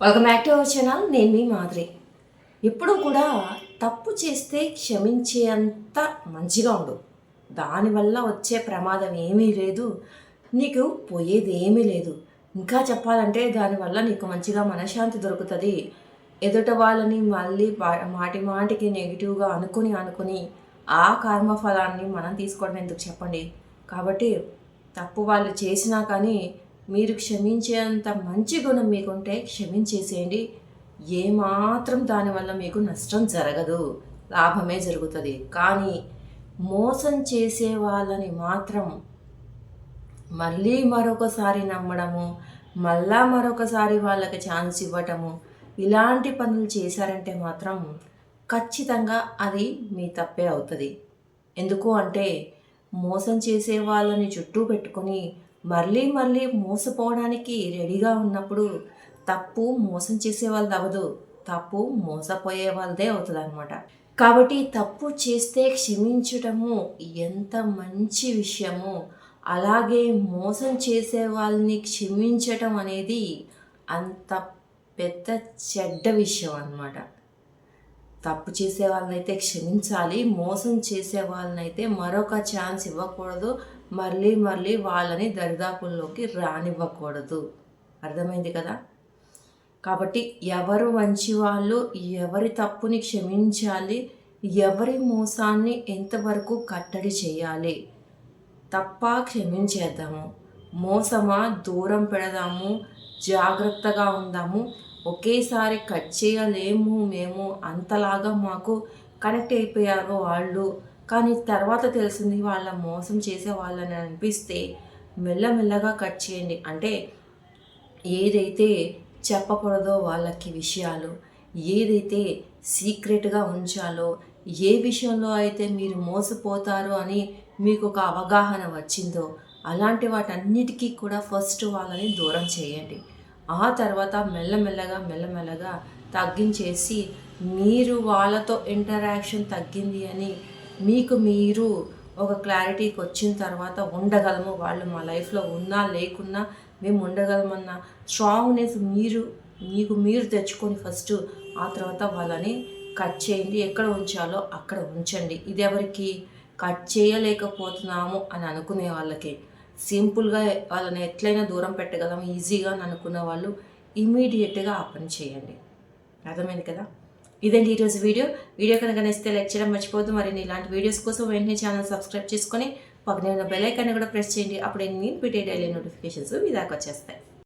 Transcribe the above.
Welcome back to our channel. నేను మీ మాదిరి. ఎప్పుడూ కూడా తప్పు చేస్తే క్షమించేంత మంచిగా ఉండు. దానివల్ల వచ్చే ప్రమాదం ఏమీ లేదు, నీకు పోయేది ఏమీ లేదు. ఇంకా చెప్పాలంటే దానివల్ల నీకు మంచిగా మనశ్శాంతి దొరుకుతుంది. ఎదుట వాళ్ళని మళ్ళీ మాటి మాటికి నెగిటివ్గా అనుకుని ఆ కర్మఫలాన్ని మనం తీసుకోవడం ఎందుకు చెప్పండి. కాబట్టి తప్పు వాళ్ళు చేసినా కానీ మీరు క్షమించేంత మంచి గుణం మీకుంటే క్షమించేసేయండి. ఏమాత్రం దానివల్ల మీకు నష్టం జరగదు, లాభమే జరుగుతుంది. కానీ మోసం చేసే వాళ్ళని మాత్రం మళ్ళీ మరొకసారి నమ్మడము, మరొకసారి వాళ్ళకి ఛాన్స్ ఇవ్వటము, ఇలాంటి పనులు చేశారంటే మాత్రం ఖచ్చితంగా అది మీ తప్పే అవుతుంది. ఎందుకు అంటే మోసం చేసే వాళ్ళని చుట్టూ పెట్టుకొని మళ్ళీ మోసపోవడానికి రెడీగా ఉన్నప్పుడు తప్పు మోసం చేసే వాళ్ళది అవ్వదు, తప్పు మోసపోయే వాళ్ళదే అవుతుంది అనమాట. కాబట్టి తప్పు చేస్తే క్షమించటము ఎంత మంచి విషయమో, అలాగే మోసం చేసే వాళ్ళని క్షమించటం అనేది అంత పెద్ద చెడ్డ విషయం అన్నమాట. తప్పు చేసే వాళ్ళనైతే క్షమించాలి, మోసం చేసే వాళ్ళనైతే మరొక ఛాన్స్ ఇవ్వకూడదు, మళ్ళీ వాళ్ళని దరిదాపుల్లోకి రానివ్వకూడదు. అర్థమైంది కదా? కాబట్టి ఎవరు మంచి వాళ్ళు, ఎవరి తప్పుని క్షమించాలి, ఎవరి మోసాన్ని ఎంతవరకు కట్టడి చేయాలి, తప్ప క్షమించేద్దాము, మోసమా దూరం పెడదాము, జాగ్రత్తగా ఉందాము. ఒకేసారి కట్ చేయలేము మేము, అంతలాగా మాకు కనెక్ట్ అయిపోయారు వాళ్ళు, కానీ తర్వాత తెలిసింది వాళ్ళ మోసం చేసే వాళ్ళని అనిపిస్తే మెల్లమెల్లగా కట్ చేయండి. అంటే ఏదైతే చెప్పకూడదో వాళ్ళకి విషయాలు, ఏదైతే సీక్రెట్గా ఉంచాలో, ఏ విషయంలో అయితే మీరు మోసపోతారు అని మీకు ఒక అవగాహన వచ్చిందో అలాంటి వాటన్నిటికీ కూడా ఫస్ట్ వాళ్ళని దూరం చేయండి. ఆ తర్వాత మెల్లమెల్లగా తగ్గించేసి మీరు వాళ్ళతో ఇంటరాక్షన్ తగ్గింది అని మీకు మీరు ఒక క్లారిటీకి వచ్చిన తర్వాత ఉండగలము, వాళ్ళు మా లైఫ్లో ఉన్నా లేకున్నా మేము ఉండగలమన్న స్ట్రాంగ్నెస్ మీరు తెచ్చుకొని ఫస్ట్ ఆ తర్వాత వాళ్ళని కట్ చేయండి. ఎక్కడ ఉంచాలో అక్కడ ఉంచండి. ఇది ఎవరికి? కట్ చేయలేకపోతున్నాము అని అనుకునే వాళ్ళకి. సింపుల్గా వాళ్ళని ఎట్లయినా దూరం పెట్టగలం ఈజీగా అని అనుకున్న వాళ్ళు ఇమీడియట్గా ఆ పని చేయండి. అర్థమైంది కదా? ఇదండి ఈరోజు వీడియో కనుక నచ్చితే లైక్ చేయడం మర్చిపోవద్దు. మరి ఇలాంటి వీడియోస్ కోసం వెంటనే ఛానల్ సబ్స్క్రైబ్ చేసుకొని పక్కనే ఉన్న బెల్ ఐకాన్ని కూడా ప్రెస్ చేయండి. అప్పుడు నేను వీడియో డైలీ నోటిఫికేషన్స్ మీ దాకా వచ్చేస్తాయి.